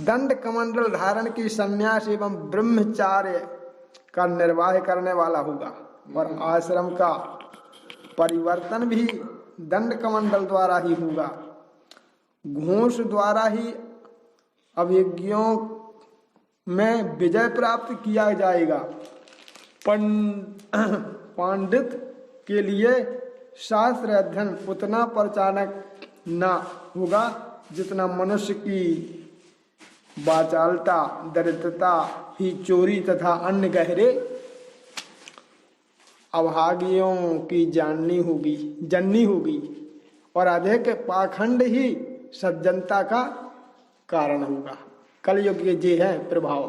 दंड कमंडल धारण की संन्यास एवं ब्रह्मचार्य का निर्वाह करने वाला होगा। और आश्रम का परिवर्तन भी दंड कमंडल द्वारा ही होगा। घोष द्वारा ही अभिज्ञों में विजय प्राप्त किया जाएगा। पंडित के लिए शास्त्र अध्ययन उतना परिचालक न होगा जितना मनुष्य की वाचालता, दरिद्रता ही चोरी तथा अन्य गहरे अभागियों की जाननी होगी और अधिक पाखंड ही सज्जनता का कारण होगा। कलयुग के जे है प्रभाव।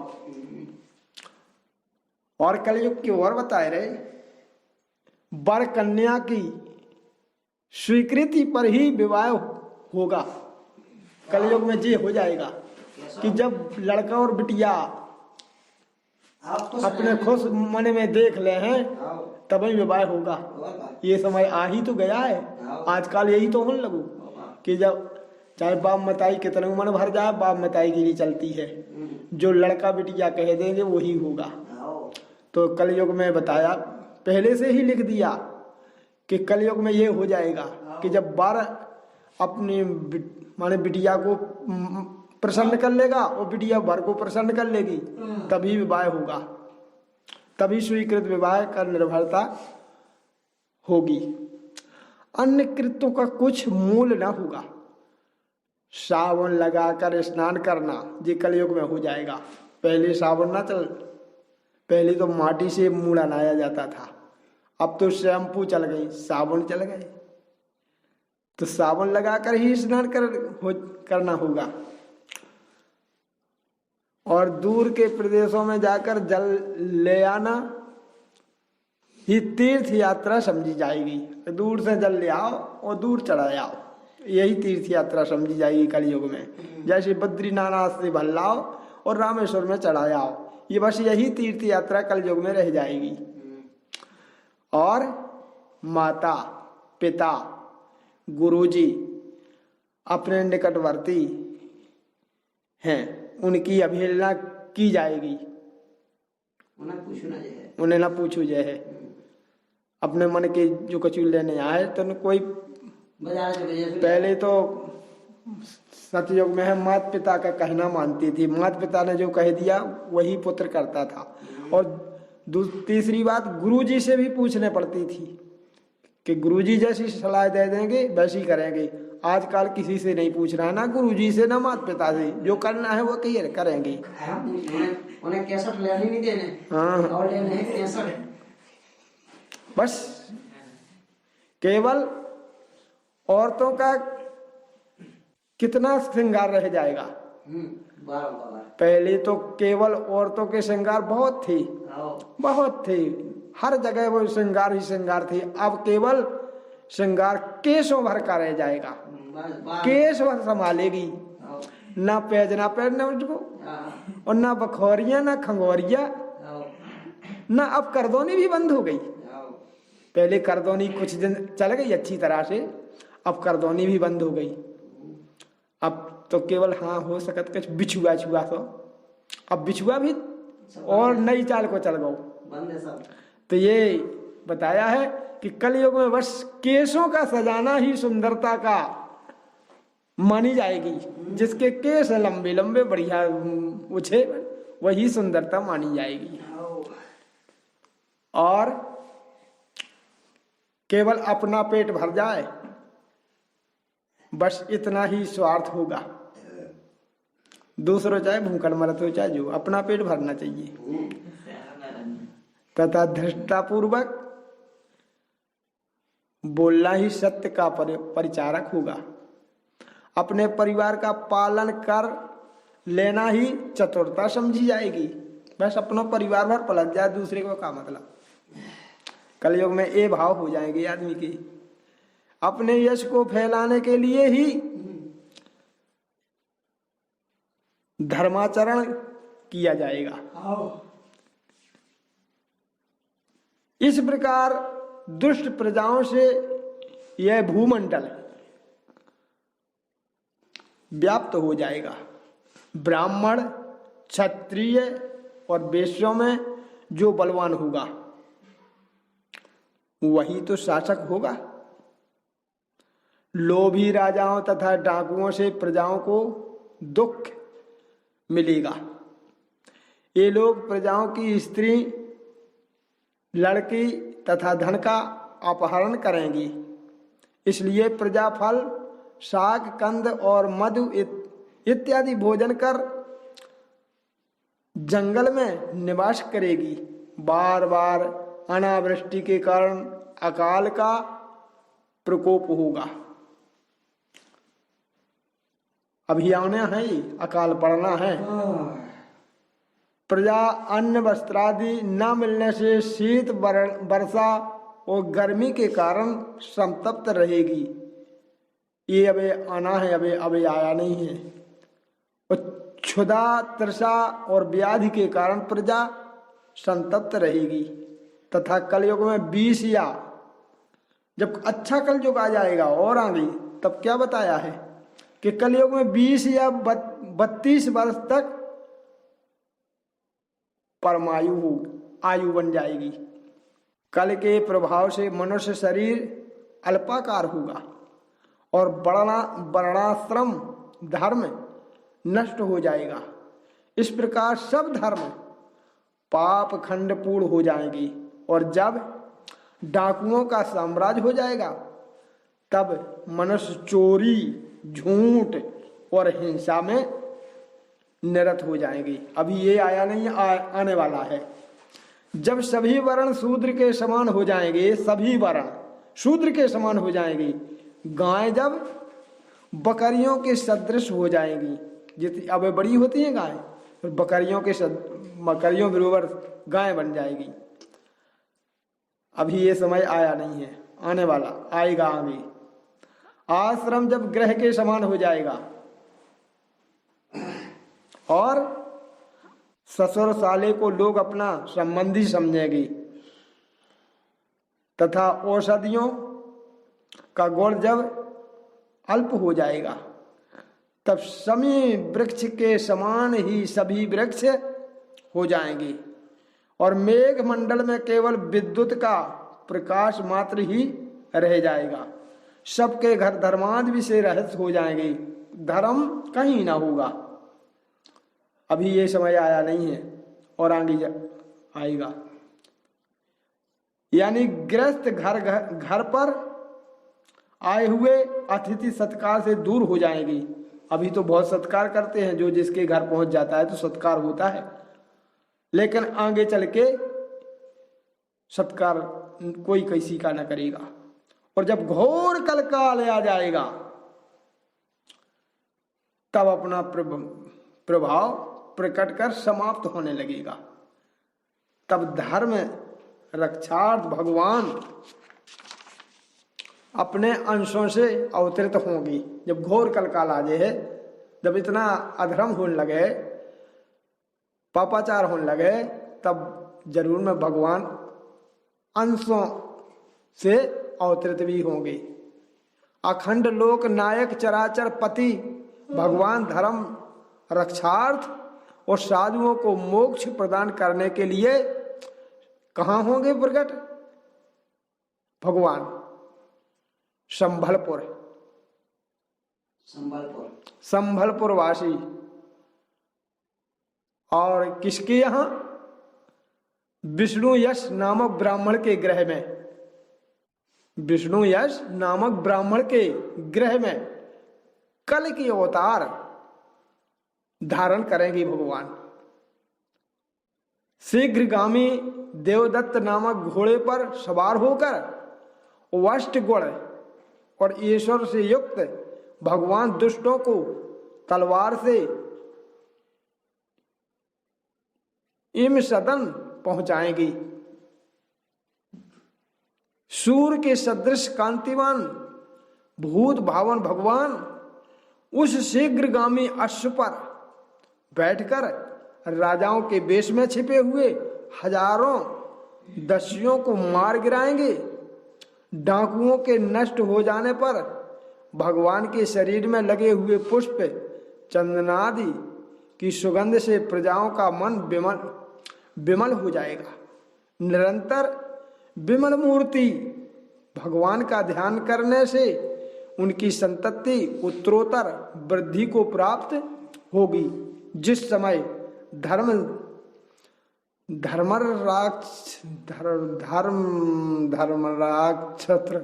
और कलयुग की ओर बताए रहे, वर कन्या की स्वीकृति पर ही विवाह होगा। कलयुग में जे हो जाएगा कि जब लड़का और बिटिया अपने खुश मन में देख ले हैं तभी विवाह होगा। ये समय आ ही तो गया है। आजकल यही तो होने लगू कि जब चाहे बाप मताई कितने मन भर जाए, बाप मताई के लिए चलती है। जो लड़का बिटिया कह देंगे वही होगा। तो कलयुग में बताया, पहले से ही लिख दिया कि कलयुग में ये हो जाएगा कि जब बार अपनी माने बिटिया को प्रसन्न कर लेगा और बिटिया भर को प्रसन्न कर लेगी, तभी विवाह होगा, तभी स्वीकृत विवाह का निर्भरता होगी। अन्य कृत्यों का कुछ मूल ना होगा। साबुन लगाकर स्नान करना ये कलयुग में हो जाएगा। पहले साबुन ना चल, पहले तो माटी से मुंह नहाया जाता था। अब तो शैम्पू चल गई, साबुन चल गए, तो साबुन लगाकर ही स्नान करना होगा। और दूर के प्रदेशों में जाकर जल ले आना ही तीर्थ यात्रा समझी जाएगी। दूर से जल ले आओ और दूर चढ़ा आओ, यही तीर्थ यात्रा समझी जाएगी कलयुग में। जैसे बद्रीनाथ से भल लाओ और रामेश्वर में चढ़ा आओ, ये बस यही तीर्थ यात्रा कलयुग में रह जाएगी। और माता पिता गुरुजी अपने निकटवर्ती हैं, उनकी अवहेलना की जाएगी। उन्हें ना पूछू जाए है। अपने मन के जो कचू लेने आए तो कोई पहले तो सतयुग में है माता पिता का कहना मानती थी। माता पिता ने जो कह दिया वही पुत्र करता था। और तीसरी बात, गुरुजी से भी पूछने पड़ती थी कि गुरुजी जैसी सलाह दे देंगे वैसी करेंगे। आजकल किसी से नहीं पूछना है, ना गुरुजी से ना माता पिता से, जो करना है वो करेंगे। उन्हें कैसेट लेने नहीं देने। हाँ, और लेने हैं कैसेट। बस केवल औरतों का कितना श्रृंगार रह जाएगा। पहले तो केवल औरतों के श्रृंगार बहुत थे, हर जगह वो श्रृंगार ही श्रृंगार थी। अब केवल श्रृंगार केशों भर का रह जाएगा। केश भर संभालेगी, ना पैज ना पहनना उसको, और ना बखोरिया ना खंगोरिया, ना अब करदोनी भी बंद हो गई। पहले करदोनी कुछ दिन चल गई अच्छी तरह से, अब करदोनी भी बंद हो गई। अब तो केवल हाँ हो सकत कुछ बिछुआ छुआ तो, अब बिछुआ भी और नई चाल को चल गो। तो ये बताया है कि कलयुग में बस केशों का सजाना ही सुंदरता का मानी जाएगी। जिसके केस लंबे लंबे बढ़िया ऊंचे, वही सुंदरता मानी जाएगी। और केवल अपना पेट भर जाए, बस इतना ही स्वार्थ होगा। दूसरों चाहे भूखल मरत हो चाहे जो, अपना पेट भरना चाहिए। तथा धृष्टापूर्वक बोलना ही सत्य का परिचारक होगा। अपने परिवार का पालन कर लेना ही चतुरता समझी जाएगी। बस अपना परिवार भर पलट जाए, दूसरे को क्या मतलब। कलयुग में ये भाव हो जाएंगे आदमी के। अपने यश को फैलाने के लिए ही धर्माचरण किया जाएगा। इस प्रकार दुष्ट प्रजाओं से यह भूमंडल व्याप्त हो जाएगा। ब्राह्मण, क्षत्रिय और वैश्यों में जो बलवान होगा वही तो शासक होगा। लोभी राजाओं तथा डाकुओं से प्रजाओं को दुख मिलेगा। ये लोग प्रजाओं की स्त्री, लड़की तथा धन का अपहरण करेंगी। इसलिए प्रजा फल, शाक, कंद और मधु इत्यादि भोजन कर जंगल में निवास करेगी। बार बार अनावृष्टि के कारण अकाल का प्रकोप होगा। अभी आना है, अकाल पड़ना है। प्रजा अन्न वस्त्रादि न मिलने से शीत, वर्षा और गर्मी के कारण संतप्त रहेगी। ये अबे आना है, अबे आया नहीं है। और क्षुधा, तृषा और व्याधि के कारण प्रजा संतप्त रहेगी। तथा कलयुग में 20 या जब अच्छा कलयुग आ जाएगा और आगे, तब क्या बताया है कि कलयुग में 20 या 32 वर्ष तक परमायु आयु बन जाएगी। कल के प्रभाव से मनुष्य शरीर अल्पाकार होगा और वर्णाश्रम धर्म नष्ट हो जाएगा। इस प्रकार सब धर्म पाप खंडपूर्ण हो जाएंगे। और जब डाकुओं का साम्राज्य हो जाएगा तब मनुष्य चोरी, झूठ और हिंसा में निरत हो जाएंगे। अभी ये आया नहीं, आने वाला है। जब सभी वर्ण शूद्र के समान हो जाएंगे, सभी वर्ण शूद्र के समान हो जाएंगे, गाय जब बकरियों के सदृश हो जाएंगी, जितनी अब बड़ी होती हैं गाय, तो बकरियों बराबर गाय बन जाएगी। अभी ये समय आया नहीं है, आने वाला, आएगा आगे। आश्रम जब ग्रह के समान हो जाएगा और ससुर साले को लोग अपना संबंधी समझेंगे तथा औषधियों का गुण जब अल्प हो जाएगा तब सभी वृक्ष के समान ही सभी वृक्ष हो जाएंगे और मेघ मंडल में केवल विद्युत का प्रकाश मात्र ही रह जाएगा। सबके घर धर्मादि से रहस्य हो जाएंगे, धर्म कहीं ना होगा। अभी ये समय आया नहीं है और आगे आएगा। यानी गृहस्थ घर पर आए हुए अतिथि सत्कार से दूर हो जाएंगे। अभी तो बहुत सत्कार करते हैं, जो जिसके घर पहुंच जाता है तो सत्कार होता है, लेकिन आगे चल के सत्कार कोई किसी का न करेगा। और जब घोर कलकाल आ जाएगा तब अपना प्रभाव प्रकट कर समाप्त होने लगेगा। तब धर्म रक्षार्थ भगवान अपने अंशों से अवतरित होंगी। जब घोर कलकाल आ जाए, जब इतना अधर्म होने लगे, पापाचार होने लगे, तब जरूर में भगवान अंशों से अवतरित भी होंगे। अखंड लोक नायक चराचर पति भगवान धर्म रक्षार्थ और साधुओं को मोक्ष प्रदान करने के लिए कहाँ होंगे प्रकट? भगवान संभलपुर वासी। और किसके यहाँ? विष्णु यश नामक ब्राह्मण के ग्रह में, विष्णु यश नामक ब्राह्मण के ग्रह में कल की अवतार धारण करेंगे भगवान। शीघ्रगामी देवदत्त नामक घोड़े पर सवार होकर वष्ट गुण और ईश्वर से युक्त भगवान दुष्टों को तलवार से इम सदन पहुंचाएंगे। सूर्य के सदृश कांतिवान भूत भावन भगवान उस शीघ्रगामी अश्व पर बैठकर राजाओं के वेश में छिपे हुए हजारों दस्युओं को मार गिराएंगे। डाकुओं के नष्ट हो जाने पर भगवान के शरीर में लगे हुए पुष्प, चंदनादि की सुगंध से प्रजाओं का मन विमल हो जाएगा। निरंतर विमल मूर्ति भगवान का ध्यान करने से उनकी संतति उत्तरोत्तर वृद्धि को प्राप्त होगी। जिस समय धर्मराक्षत्र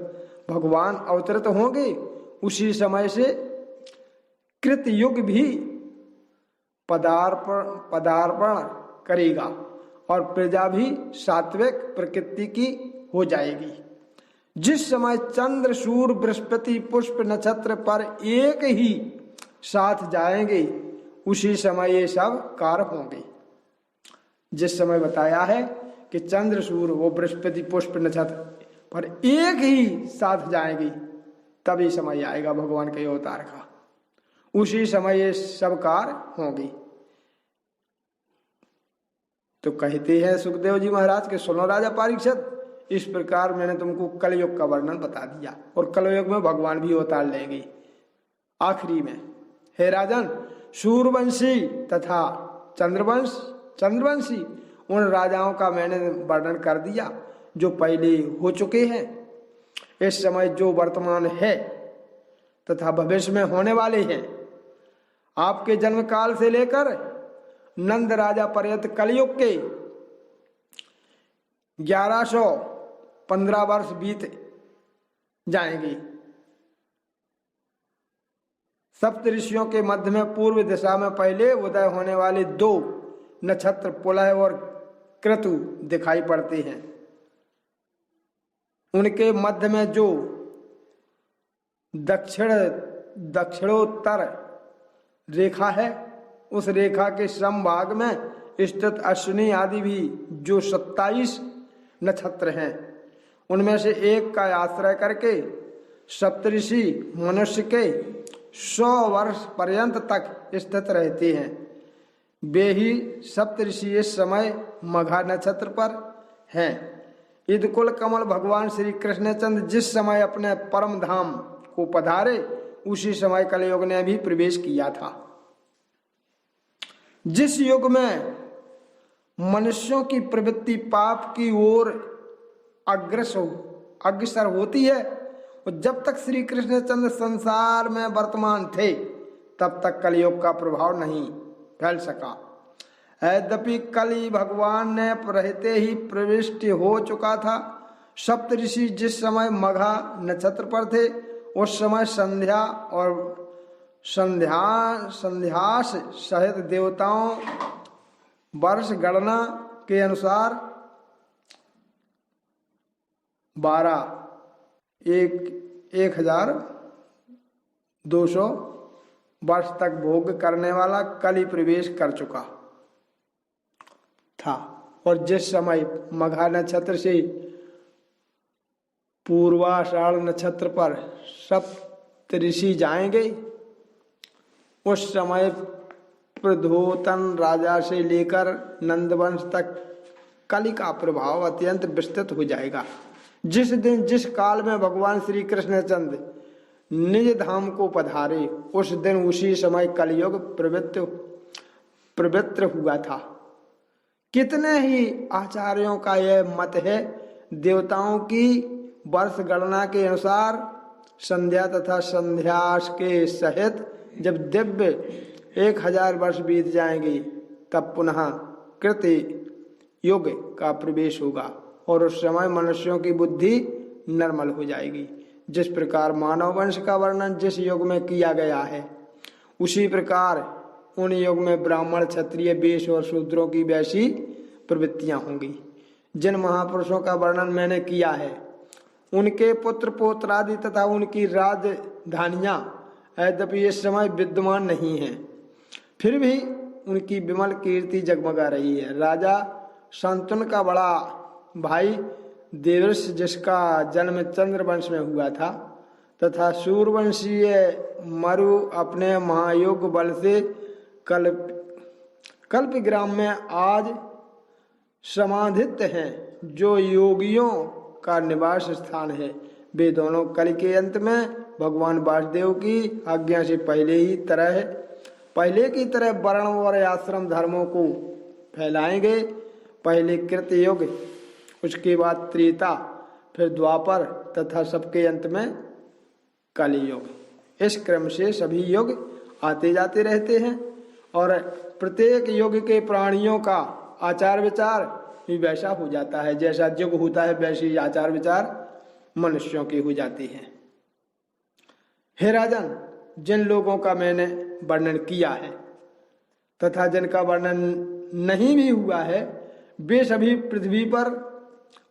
भगवान अवतरित होंगे, उसी समय से कृत युग भी पदार्पण करेगा और प्रजा भी सात्विक प्रकृति की हो जाएगी। जिस समय चंद्र, सूर्य, बृहस्पति, पुष्प नक्षत्र पर एक ही साथ जाएंगे, उसी समय ये सब कार्य होंगे। जिस समय बताया है कि चंद्र, सूर्य, वो बृहस्पति, पुष्प नक्षत्र पर एक ही साथ जाएंगे, तभी समय आएगा भगवान के अवतार का, उसी समय ये सब कार्य होंगे। तो कहते हैं सुखदेव जी महाराज के सुनो राजा परीक्षित, इस प्रकार मैंने तुमको कलयुग का वर्णन बता दिया और कलयुग में भगवान भी अवतार लेंगे। आखिरी में, हे राजन, सूर्यवंशी तथा चंद्रवंशी उन राजाओं का मैंने वर्णन कर दिया जो पहले हो चुके हैं, इस समय जो वर्तमान है तथा भविष्य में होने वाले हैं। आपके जन्म काल से लेकर नंद राजा पर्यंत कलयुग के 1115 वर्ष बीत जाएंगे। सप्त ऋषियों के मध्य में पूर्व दिशा में पहले उदय होने वाले 2 नक्षत्र पुलह और क्रतु दिखाई पड़ते हैं। उनके मध्य में जो दक्षिणोत्तर रेखा है, उस रेखा के समभाग में स्थित अश्विनी आदि भी जो 27 नक्षत्र हैं, उनमें से एक का आश्रय करके सप्तऋषि मनुष्य के 100 वर्ष पर्यंत तक स्थित रहते हैं। वे ही सप्तऋषि इस समय मघा नक्षत्र पर हैं। इदकुल कमल भगवान श्री कृष्णचंद्र जिस समय अपने परम धाम को पधारे, उसी समय कलयुग ने भी प्रवेश किया था। जिस युग में मनुष्यों की प्रवृत्ति पाप की ओर अग्रसर होती है, और जब तक श्री कृष्णचंद्र संसार में वर्तमान थे, तब तक कलयुग का प्रभाव नहीं फैल सका। यद्यपि कली भगवान ने रहते ही प्रविष्ट हो चुका था। सप्तऋषि जिस समय मघा नक्षत्र पर थे, उस समय संध्या और संध्यास सहित देवताओं वर्ष गणना के अनुसार 1200 वर्ष तक भोग करने वाला कली प्रवेश कर चुका था। और जिस समय मघा नक्षत्र से पूर्वाषाढ़ नक्षत्र पर सप्तऋषि जाएंगे, उस समय प्रद्योतन राजा से लेकर नंदवंश तक कली का प्रभाव अत्यंत विस्तृत हो जाएगा। जिस दिन जिस काल में भगवान श्री कृष्णचंद्र निज धाम को पधारे, उस दिन उसी समय कलयुग प्रवृत्त हुआ था। कितने ही आचार्यों का यह मत है। देवताओं की वर्ष गणना के अनुसार संध्या तथा संध्यास के सहित जब दिव्य 1000 वर्ष बीत जाएंगे, तब पुनः कृत युग का प्रवेश होगा और उस समय मनुष्यों की बुद्धि निर्मल हो जाएगी। जिस प्रकार मानव वंश का वर्णन जिस युग में किया गया है, उसी प्रकार उन युग में ब्राह्मण, क्षत्रिय, वैश्य और शूद्रों की वैसी प्रवृत्तियां होंगी। जिन महापुरुषों का वर्णन मैंने किया है, उनके पुत्र पौत्रादि तथा उनकी राजधानियां यद्यपि इस समय विद्यमान नहीं हैं, फिर भी उनकी विमल कीर्ति जगमगा रही है। राजा शांतनु का बड़ा भाई देवर्ष, जिसका जन्म चंद्रवंश में हुआ था, तथा सूर्यवंशीय मरु अपने महायोग बल से कल्प ग्राम में आज समाधित हैं, जो योगियों का निवास स्थान है। वे दोनों कल के अंत में भगवान वासुदेव की आज्ञा से पहले ही तरह पहले की तरह वर्ण और आश्रम धर्मों को फैलाएंगे। पहले कृत युग, उसके बाद त्रेता, फिर द्वापर तथा सबके अंत में कलियुग। इस क्रम से सभी युग आते जाते रहते हैं और प्रत्येक युग के प्राणियों का आचार विचार भी वैसा हो जाता है। जैसा युग होता है वैसे ही आचार विचार मनुष्यों के हो जाते हैं। हे राजन, जिन लोगों का मैंने वर्णन किया है तथा जिनका वर्णन नहीं भी हुआ है, वे सभी पृथ्वी पर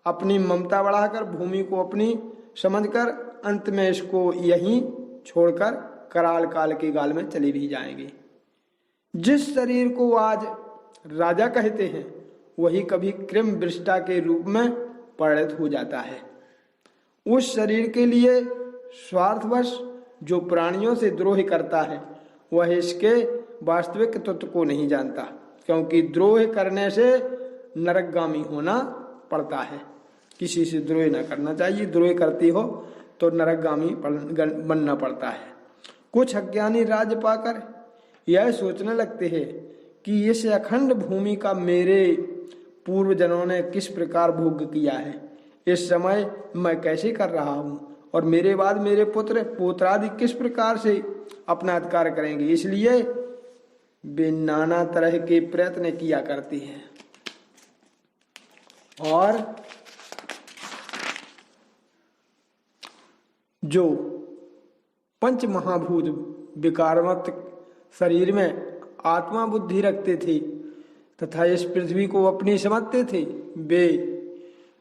अपनी ममता बढ़ाकर भूमि को अपनी समझकर अंत में इसको यहीं छोड़कर कराल काल के गाल में चले भी जाएंगे। जिस शरीर को आज राजा कहते हैं वही कभी कृम वृष्टा के रूप में परिणत हो जाता है। उस शरीर के लिए स्वार्थवश जो प्राणियों से द्रोह करता है वह इसके वास्तविक तत्व को नहीं जानता, क्योंकि द्रोह करने से नरकगामी होना पड़ता है। किसी से द्रोह न करना चाहिए, द्रोह करती हो तो नरकगामी बनना पड़ता है। कुछ अज्ञानी राज्य पाकर यह सोचने लगते हैं कि इस अखंड भूमि का मेरे पूर्वजनों ने किस प्रकार भोग किया है, इस समय मैं कैसे कर रहा हूँ और मेरे बाद मेरे पुत्र पोत्रादि किस प्रकार से अपना अधिकार करेंगे। इसलिए वे नाना तरह के प्रयत्न किया करते हैं और जो पंच महाभूत विकारवत शरीर में आत्मा बुद्धि रखते थे तथा इस पृथ्वी को अपनी समझते थे, वे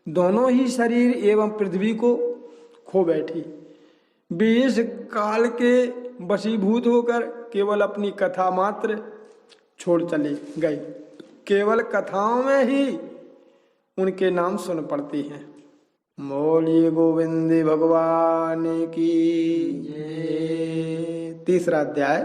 दोनों ही शरीर एवं पृथ्वी को खो बैठी। वे इस काल के वशीभूत होकर केवल अपनी कथा मात्र छोड़ चले गए। केवल कथाओं में ही उनके नाम सुन पड़ते हैं। मौली गोविंद भगवान की जय। तीसरा अध्याय